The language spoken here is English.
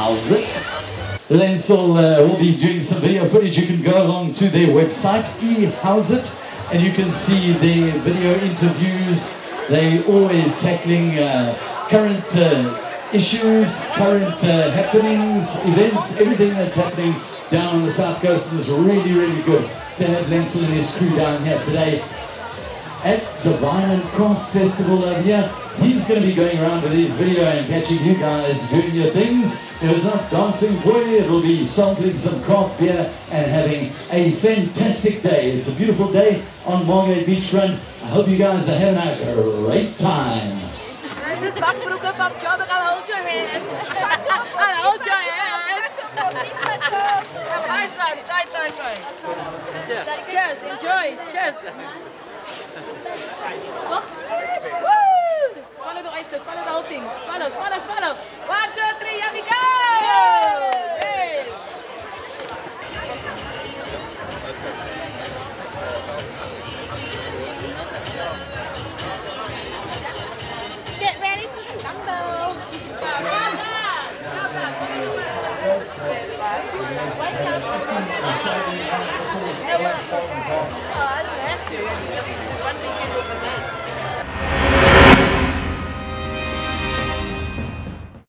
How's it? Lensel will be doing some video footage. You can go along to their website, eHowsit, and you can see their video interviews. They always tackling current issues, current happenings, events, everything that's happening down on the South Coast is really, really good to have Lensel and his crew down here today at the Violent Craft Festival over here. He's going to be going around with his video and catching you guys doing your things. It's not dancing for you, it'll be sampling some craft beer and having a fantastic day. It's a beautiful day on Margate Beachfront. I hope you guys are having a great time. This bakbroek up, Job, I'll hold your hand. I'll hold your hand. Nice one, try. Cheers, enjoy, cheers. Woo! Swallow the oyster, swallow the whole thing. Swallow. 1, 2, 3, here we go! Yes. Get ready to stumble. I don't have to.